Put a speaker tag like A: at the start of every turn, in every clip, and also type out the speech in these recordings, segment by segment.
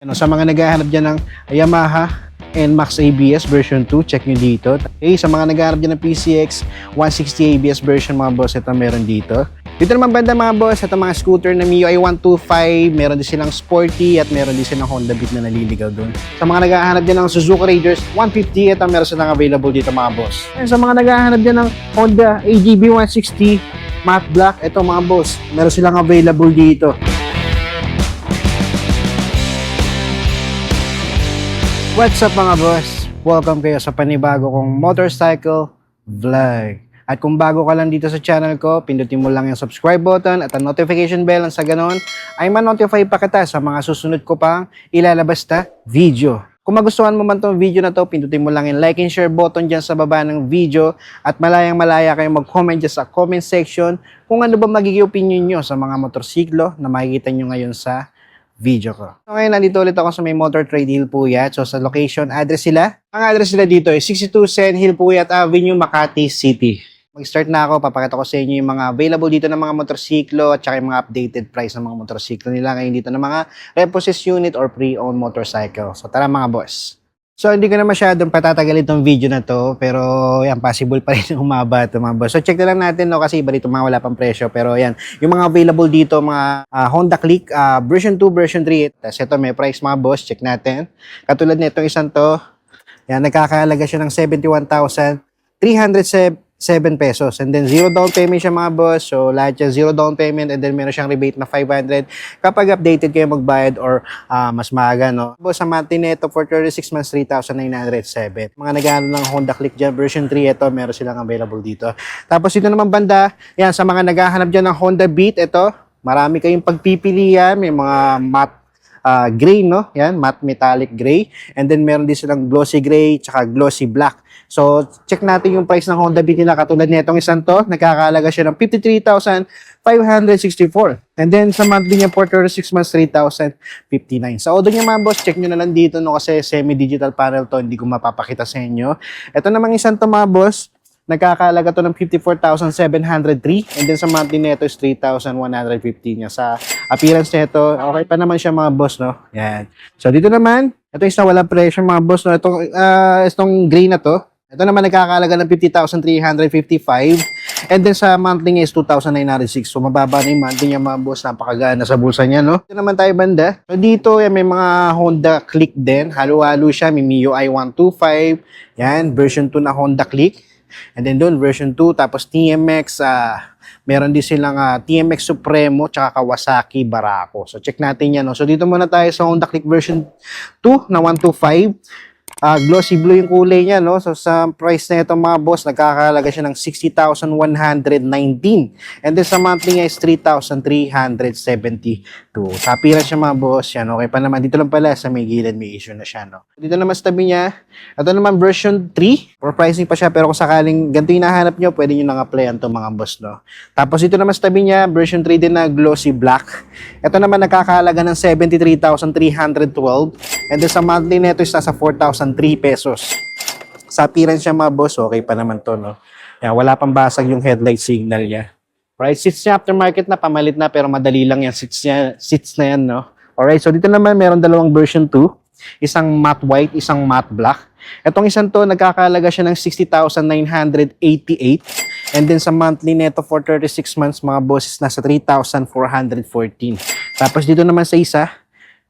A: Ano, sa mga naghahanap dyan ng Yamaha NMAX ABS version 2, check nyo dito. Okay, sa mga naghahanap dyan ng PCX 160 ABS version mga boss, ito meron dito. Dito naman banda mga boss, ito mga scooter na MIUI 125, meron din silang sporty at meron din silang Honda Beat na naliligaw doon. Sa mga naghahanap dyan ng Suzuki Raiders 150, ito meron silang available dito mga boss. And sa mga naghahanap dyan ng Honda AGB 160 matte black, ito mga boss, meron silang available dito. What's up mga boss? Welcome kayo sa panibago kong motorcycle vlog. At kung bago ka lang dito sa channel ko, pindutin mo lang yung subscribe button at ang notification bell ang sa ganon ay ma-notify pa kita sa mga susunod ko pang ilalabas na video. Kung magustuhan mo man tong video na to, pindutin mo lang yung like and share button dyan sa baba ng video at malayang malaya kayong mag-comment dyan sa comment section kung ano ba magiging opinion nyo sa mga motorsiklo na makikita nyo ngayon sa video ko. So ngayon, nandito ulit ako sa may Motor Trade Hill Puyat. So sa location, address sila. Ang address nila dito ay 62 Sen Hill Puyat Avenue, Makati City. Mag-start na ako, papakita ko sa inyo yung mga available dito ng mga motorsiklo at saka yung mga updated price ng mga motorsiklo nila ngayon dito ng mga repossessed unit or pre-owned motorcycle. So tara mga boss. So hindi ko na masyadong patatagalin itong video na to, pero yan, possible pa rin humaba ito mga boss. So check na lang natin, no, kasi iba dito mga wala pang presyo, pero yan, yung mga available dito, mga Honda Click, version 2, version 3, tapos ito may price mga boss, check natin. Katulad nitong isang to, yan, nagkakahalaga siya ng 71,307 pesos. And then, zero down payment siya mga boss. So, lahat yan, zero down payment. And then, meron siyang rebate na 500 kapag updated kayo magbayad or mas maaga, no? Boss, sa monthly nito for 36 months, 3,907. Mga nagano ng Honda Click dyan, version 3, ito, meron silang available dito. Tapos, ito naman banda, yan, sa mga naghahanap dyan ng Honda Beat, ito, marami kayong pagpipilian. May mga matte gray, no? Yan, matte metallic gray. And then, meron din silang glossy gray, tsaka glossy black. So, check natin yung price ng Honda Beat nila. Katulad nitong isang to, nagkakalaga siya ng 53,564. And then, sa monthly niya for 36 months, 3,059. Sa order niya mga boss, check nyo na lang dito, no? Kasi semi-digital panel to, hindi ko mapapakita sa inyo. Ito namang isang to mga boss, nagkakalaga to ng 54,703. And then, sa monthly nito is 3,150 niya. Sa appearance nito, okay pa naman siya mga boss, no? Yan. So, dito naman, ito is na walang presyo mga boss, no? Itong gray na to, ito naman nagkakalaga ng 50,355. And then sa monthly niya is 2,906. So mababa na yung monthly niya mga boss. Napakagana sa bulsa niya, no? Ito naman tayo banda. So dito may mga Honda Click din. Halo-halo siya. May MIUI 125. Yan, version 2 na Honda Click. And then doon, version 2. Tapos TMX, meron din silang TMX Supremo tsaka Kawasaki Barako. So check natin yan, no? So dito muna tayo sa Honda Click version 2 na 125. Glossy blue yung kulay niya, no? So sa price na ito mga boss, nagkakahalaga siya ng 60,119. And then sa monthly niya is 3,372. Sa appearance siya mga boss, yan, okay pa naman. Dito lang pala sa may gilid may issue na siya, no? Dito naman sa tabi niya, ito naman version 3. For pricing pa siya, pero kung sakaling ganito yung nahanap nyo, pwede nyo nang applyan to mga boss, no? Tapos dito naman sa tabi niya, version 3 din na glossy black. Ito naman nagkakahalaga ng 73,312. And then sa monthly nito is nasa 4,003 pesos. Sa appearance siya mga boss, okay pa naman to, no? Yan, wala pang basag yung headlight signal niya. Alright, seats niya aftermarket na, pamalit na, pero madali lang yan seats na yan, no? Alright, so dito naman meron dalawang version 2. Isang matte white, isang matte black. Itong isang to, nagkakalaga siya ng 60,988. And then sa monthly neto for 36 months, mga bosses, nasa 3,414. Tapos dito naman sa isa,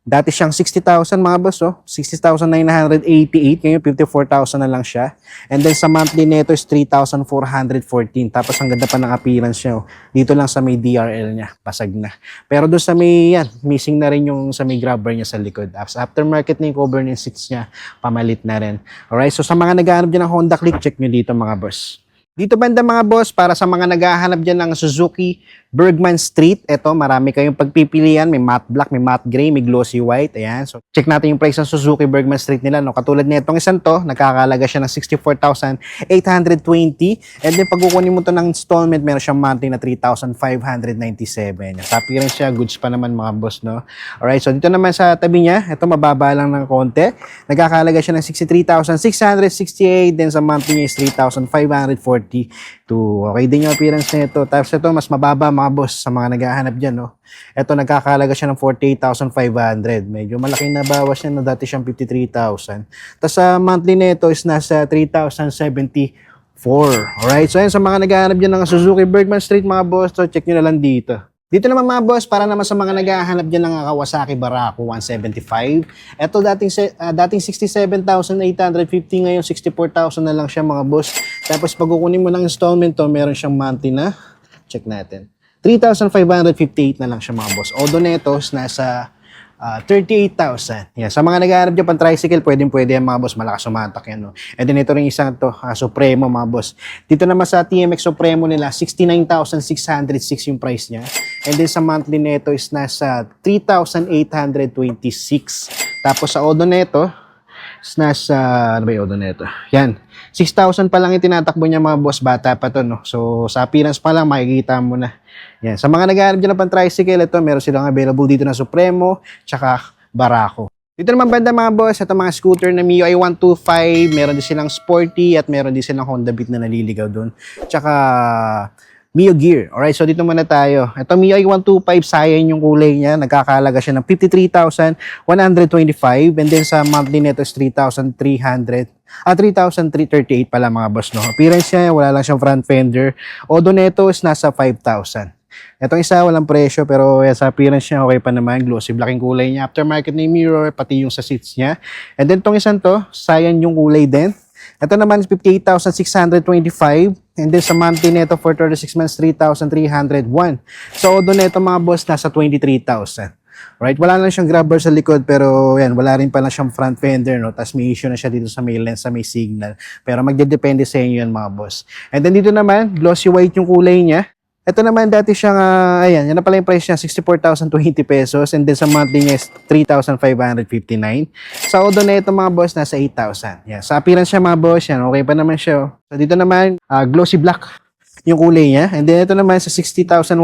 A: dati siyang 60,000 mga boss, oh. 60,988. Ngayon, 54,000 na lang siya. And then, sa monthly neto is 3,414. Tapos, ang ganda pa ng appearance niya, oh. Dito lang sa may DRL niya. Basag na. Pero doon sa may, yan, missing na rin yung sa may grabber niya sa likod. Aftermarket na yung cover ng seats niya, pamalit na rin. Alright, so sa mga naghahanap dyan ng Honda Click, check nyo dito mga boss. Dito banda mga boss, para sa mga naghahanap dyan ng Suzuki Bergman Street, eto, marami kayong pagpipilian. May matte black, may matte gray, may glossy white. Ayan. So, check natin yung price ng Suzuki Bergman Street nila, no? Katulad nitong isang to, nakakalaga siya ng 64,820. And then, pag kukunin mo to ng installment, meron siyang monthly na 3,597. Sa appearance siya, goods pa naman mga boss, no? Alright, so dito naman sa tabi niya, ito, mababa lang ng konti. Nagkakalaga siya ng 63,668. Then, sa monthly niya is 3,542. Okay din yung appearance nito. Tapos ito, mas mababa mga boss sa mga naghahanap dyan, no? Ito, nagkakalaga siya ng 48,500. Medyo malaking nabawas niya, no? Dati siyang 53,000. Tapos sa monthly nito is nasa 3,074. Alright, so yan, sa mga naghahanap dyan ng Suzuki Bergman Street mga boss, so check nyo na lang dito. Dito naman mga boss, para naman sa mga naghahanap dyan ng Kawasaki Barako 175. Ito dating 67,850, ngayon 64,000 na lang siya mga boss. Tapos pag kukunin mo ng installment to, meron siyang monthly na, check natin, 3,558 na lang siya mga boss. Although netos, nasa 38,000. Yan. Sa mga naghahanap dyan pang tricycle, pwede yan mga boss. Malakas sumatak yan. No? And then ito rin isang to, Supremo mga boss. Dito naman sa TMX Supremo nila, 69,606 yung price niya. And then sa monthly neto is nasa 3,826. Tapos sa Odo neto, is nasa, ano ba yung Odo neto? Yan. 6,000 pa lang yung tinatakbo niya mga boss, bata pa to, no? So, sa appearance pa lang, makikita mo na. Yan. Sa mga naghahanap dyan ng pan-tricycle, ito, meron silang available dito na Supremo, tsaka Barako. Dito naman banda mga boss, ito mga scooter na MIUI 125, meron din silang Sporty, at meron din silang Honda Beat na naliligaw doon. Tsaka Mio Gear. Alright, so dito muna tayo. Ito MIUI 125, sayang yung kulay niya. Nagkakalaga siya ng 53,125. And then sa monthly nito is 3,338 pala mga boss, no? Appearance niya, wala lang siyang front fender. Odo neto is nasa 5,000. Itong isa, walang presyo, pero yan, sa appearance niya, okay pa naman. Glossy black yung kulay niya. Aftermarket na yung mirror, pati yung sa seats niya. And then itong isang to, sayang yung kulay din. Ito naman is 58,625. And then sa monthly neto for 36 months, 3,301. So, Odo neto mga boss, nasa 23,000. Right? Wala lang siyang grabber sa likod, pero yan, wala rin pala siyang front fender, no? Tapos may issue na siya dito sa may lens, sa may signal. Pero magdedepende sa inyo yan mga boss. And then dito naman, glossy white yung kulay niya. Ito naman dati siyang, ayan, yan na pala yung price niya, 64,020 pesos. And then sa monthly niya is 3,559. Sa Odo na ito mga boss, nasa 8,000. Yan. Sa appearance siya mga boss, yan, okay pa naman siya. So dito naman, glossy black yung kulay niya. And then ito naman sa 60,125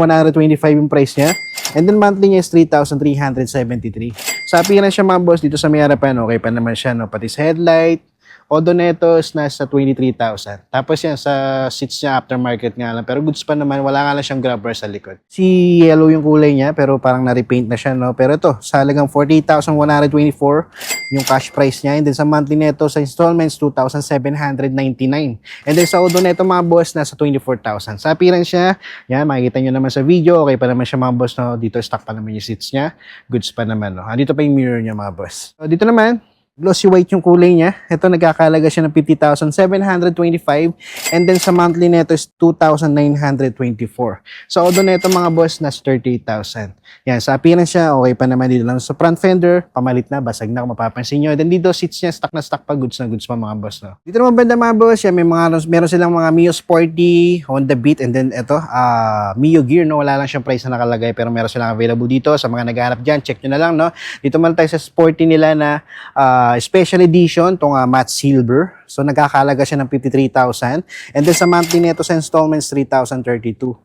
A: yung price niya. And then monthly niya is 3,373. Sa appearance siya mga boss, dito sa may harapan, okay pa naman siya, no? Pati sa headlight. Odo neto is nasa 23,000. Tapos yan, sa seats niya, aftermarket nga lang. Pero goods pa naman, wala nga lang siyang grabber sa likod. Si yellow yung kulay niya, pero parang na-repaint na siya, no? Pero ito, sa halagang 48,124 yung cash price niya. And then sa monthly neto, sa installments, 2,799. And then sa Odo neto, mga boss, nasa 24,000. Sa appearance niya, yan, makikita nyo naman sa video, okay pa naman siya mga boss, no? Dito, stock pa naman yung seats niya. Goods pa naman, no? Dito pa yung mirror niya, mga boss. So, dito naman, glossy white yung kulay niya. Ito, nagkakalaga siya ng 50,725. And then sa monthly neto is 2,924. So, Odo neto mga boss, nasa 38,000. Yan, sa appearance siya, okay pa naman dito lang. Sa front fender, pamalit na, basag na kung mapapansin nyo. And then dito, seats niya, stock na stock pa, goods na goods pa mga boss, no? Dito naman banda mga boss, yan, meron silang mga Mio Sporty, Honda Beat, and then ito, Mio Gear, no? Wala lang siyang price na nakalagay, pero meron silang available dito. Sa mga naghahanap dyan, check nyo na lang, no? Dito man tayo sa Sporty nila na special edition, itong matte silver. So, nagkakalaga siya ng 53,000. And then sa monthly neto sa installments, 3,032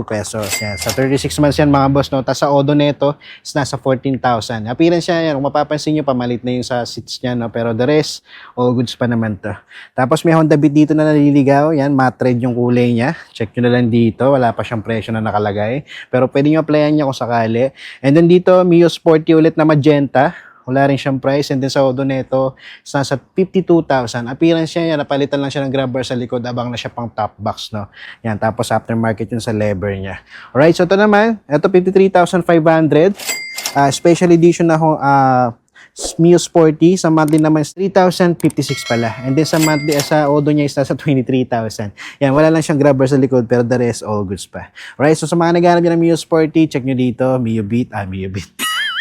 A: pesos. Yan. Sa 36 months yan mga boss, no? Tapos sa Odo neto is nasa 14,000. Appearance siya yan. Kung mapapansin nyo, pamalit na yung sa seats niya, no? Pero the rest, all goods pa naman to. Tapos may Honda Beat dito na naliligaw. Yan, matte red yung kulay niya. Check nyo na lang dito. Wala pa siyang presyo na nakalagay. Pero pwede nyo applyan niya kung sakali. And then dito, Mio Sporty ulit na magenta. Wala rin siyang price. And then sa Odo neto, nasa 52,000. Appearance niya yan, napalitan lang siya ng grabber sa likod, abang na siya pang top box, no? Yan, tapos aftermarket yun sa lever niya. Alright, so ito naman, ito 53,500. Special edition na Mio Sporty. Sa monthly naman, 3,056 pala. And then sa monthly, sa Odo niya is nasa 23,000. Yan, wala lang siyang grabber sa likod, pero the rest, all goods pa. Alright, so sa mga naghanap ng Mio Sporty, check nyo dito, Mio Beat.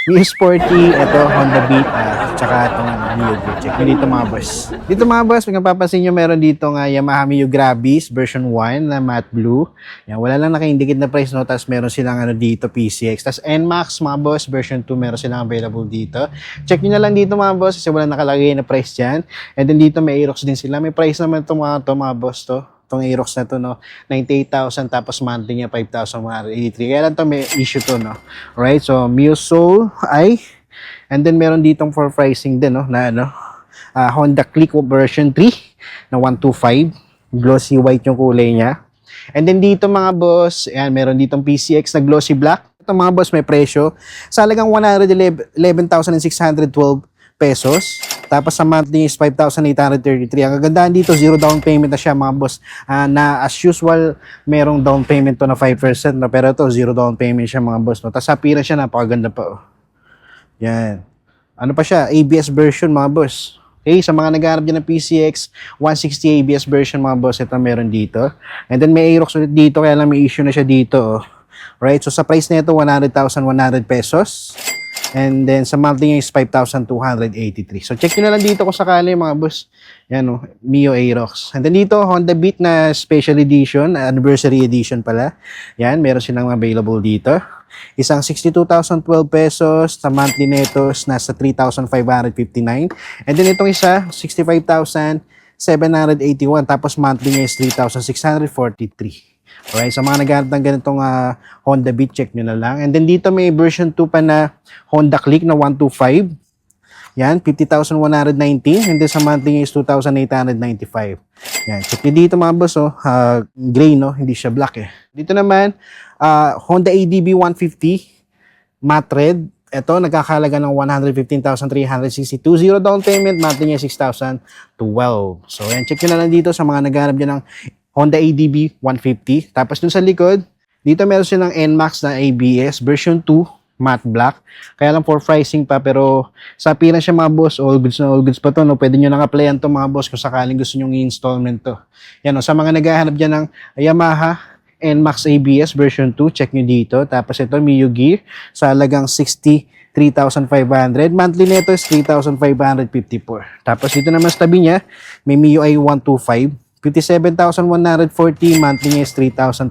A: Mio Sporty, ito, Honda Beat, tsaka itong Mio Gear. Check nyo dito mga boss. Dito mga boss, kung napapansin nyo, meron dito nga Yamaha Mio Gravis version 1 na matte blue. Yan, wala lang naka-indicate na price, no? Tapos meron silang dito, PCX. Tapos NMAX, mga boss, version 2, meron silang available dito. Check nyo na lang dito mga boss, kasi wala nakalagay na price dyan. And then dito may Aerox din sila. May price naman itong mga boss to. Itong Aerox na to, no? 98,000, tapos monthly niya 5,183. Kaya lang to, may issue to, no? Right? So, Mio Soul ay, and then meron ditong for pricing din, no? Na Honda Click version 3 na 125. Glossy white yung kulay niya. And then dito mga boss, ayan, meron ditong PCX na glossy black. Ito mga boss, may presyo sa halagang 111,612 pesos. Tapos sa monthly is 5,833. Ang kagandahan dito, zero down payment na siya mga boss. Na as usual, merong down payment to na 5%. No? Pero ito, zero down payment siya mga boss. No? Tapos sa appearance siya, napakaganda pa. Oh. Yan. Ano pa siya? ABS version mga boss. Okay, sa mga naghahanap dyan ng PCX 160 ABS version mga boss, ito meron dito. And then may Aerox ulit dito, kaya lang may issue na siya dito. Oh. Right, so sa price na ito, 100,100 pesos. And then sa monthly niya is 5,283. So check nyo na lang dito kung sakali mga boss. Yan o, Mio Aerox. And then dito, Honda Beat na special edition, anniversary edition pala. Yan, meron silang available dito. Isang 62,012 pesos. Sa monthly netos, nasa 3,559. And then itong isa, 65,781. Tapos monthly niya is 3,643. Alright, sa mga naghahanap ng ganitong Honda Beat, check nyo na lang. And then dito may version 2 pa na Honda Click na 125. Yan, 50,119. And then sa monthly niya is 2,895. Yan, check nyo dito mga boss. Oh, gray, no? Hindi siya black eh. Dito naman, Honda ADB 150 matte red. Ito, nagkakalaga ng 115,362. Zero down payment, monthly niya 6,012. So, yan, check nyo na lang dito sa mga naghahanap dyan ng Honda ADB 150. Tapos dun sa likod, dito meron silang NMAX na ABS version 2 matte black. Kaya lang for pricing pa, pero sa appearance siya mga boss, all goods na all goods pa to. No? Pwede nyo nang applyan to mga boss kung sakaling gusto nyo i-installment to. Yan, no? Sa mga naghahanap dyan ng Yamaha NMAX ABS version 2, check nyo dito. Tapos ito, Mio Gear sa halagang 63,500. Monthly neto is 3,554. Tapos dito naman sa tabi niya, may Mio i125. 57,140, monthly niya is 3,230.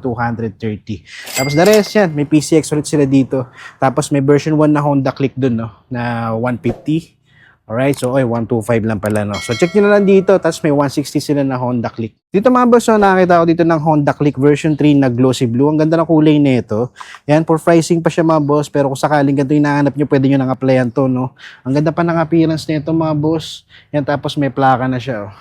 A: Tapos the rest yan, may PCX ulit sila dito. Tapos may version 1 na Honda Click dun, no? Na 150. Alright, so 125 lang pala, no? So check nyo na lang dito. Tapos may 160 sila na Honda Click. Dito mga boss, so, nakakita ko dito ng Honda Click version 3 na glossy blue. Ang ganda ng kulay nito. Yan, for pricing pa siya mga boss. Pero kung sakaling ganito yung nahanap nyo, pwede nyo nang applyan to, no? Ang ganda pa ng appearance nito mga boss. Yan, tapos may plaka na siya, oh.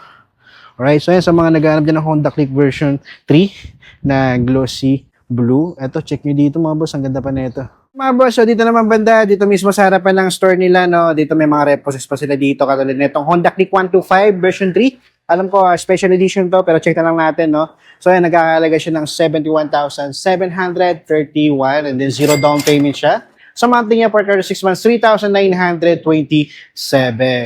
A: Alright, so yan, sa mga naghahanap dyan ng Honda Click version 3 na glossy blue. Ito, check nyo dito mga boss, ang ganda pa nito. Mga boss, so dito naman banda, dito mismo sa harapan ng store nila, no? Dito may mga reposes pa sila dito, katulad nitong Honda Click 125 version 3. Alam ko, special edition to, pero check na lang natin, no? So yan, nagkakalaga siya ng 71,731 and then zero down payment siya. Sa monthly niya for 36 months, 3,927.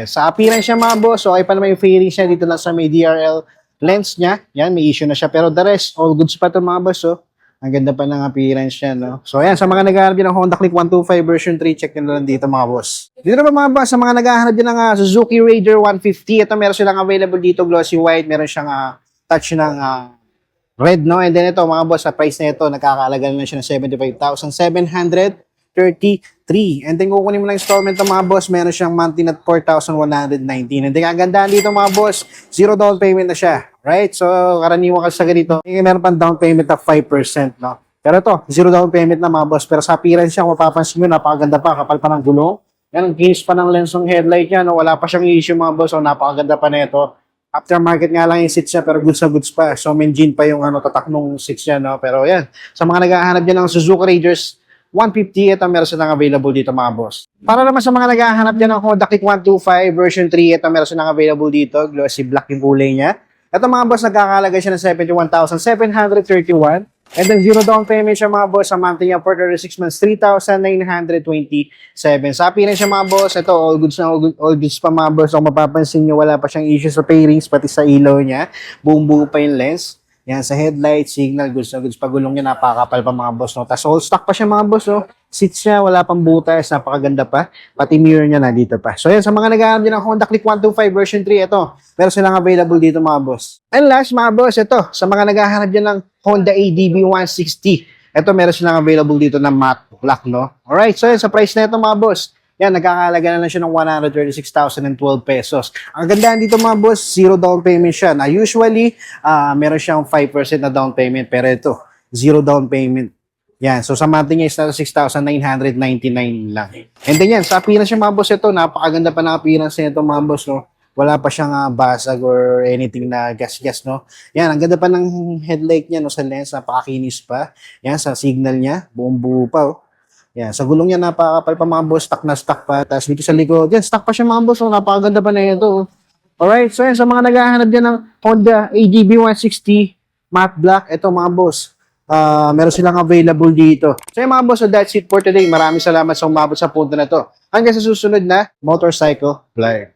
A: Sa appearance niya mga boss, so okay pa naman yung fairings niya dito lang sa may DRL lens niya. Yan, may issue na siya. Pero the rest, all goods pa ito mga boss. So, ang ganda pa ng appearance niya, no? So, ayan, sa mga naghahanap din ng Honda Click 125 version 3, check nyo na lang dito mga boss. Dito na ba mga boss, sa mga naghahanap din ng Suzuki Raider 150, ito meron silang available dito, glossy white, meron siyang touch ng red, no? And then ito mga boss, sa price na ito, nakakalaga na siya ng 75,733. And then kukunin mo lang installment ng mga boss, meron siyang monthly na 4,119. And then ang gandaan dito mga boss, zero down payment na siya. Right? So karaniwan kasi sa ganito, meron pang down payment na 5%, no? Pero ito, zero down payment na mga boss. Pero sa appearance siya, kung mapapansin nyo, napakaganda pa, kapal pa ng gulong. Yan, ang kinis pa ng lens ng headlight niya, no? Wala pa siyang issue mga boss, so napakaganda pa nito. Aftermarket nga lang yung seats niya, pero goods na goods pa. So engine pa yung tatak nung seats niya, no? Pero yan, sa mga naghahanap dyan ng Suzuki Raiders 150, ito meron silang available dito mga boss. Para naman sa mga naghahanap dyan ng Honda Click 125 version 3, ito meron silang available dito. Glossy black yung kulay niya. Ito mga boss, nagkakalaga siya ng 71,731. And then zero down payment siya mga boss. Sa monthly niya for 36 months, 3,927. Sa appearance siya mga boss, ito all goods na all goods pa mga boss. Kung mapapansin nyo, wala pa siyang issues sa pairings, pati sa ilaw niya. Buong-buo pa yung lens. Yan, sa headlight, signal, goods na goods. Pagulong niya, napakapal pa mga boss, no? Tapos all stock pa siya mga boss, no? Seats niya, wala pang butas, napakaganda pa. Pati mirror niya nandito pa. So yan, sa mga naghahanap din ng Honda Click 125 version 3, ito. Meron silang available dito mga boss. And last mga boss, ito. Sa mga naghahanap din ng Honda ADB 160. Ito, meron silang available dito na matte black, no? Alright, so yan, sa price na ito mga boss. Yan, nagkakalaga na lang siya ng 136,012 pesos. Ang gandaan dito mga boss, zero down payment siya. Na usually, meron siyang 5% na down payment. Pero ito, zero down payment. Yan, so sa monthly niya is na 6,999 lang. And then yan, sa appearance yung mga boss ito, napakaganda pa ng appearance nito mga boss, no? Wala pa siyang basag or anything na gas-gas, no? Yan, ang ganda pa ng headlight niya, no? Sa lens, napakakinis pa. Yan, sa signal niya, buong buo pa, oh. Yan, sa gulong niya, napakapal pa mga boss, stock na stock pa. Tapos dito sa likod, yan, stock pa siya mga boss, oh. Napakaganda pa na ito, oh. Alright, so yan, sa mga naghahanap dyan ng Honda AGB 160 matte black, ito mga boss. Meron silang available dito. So yung mga boss, so that's it for today. Maraming salamat sa umabot sa punto na to. Hanggang sa susunod na Motorcycle Vlog.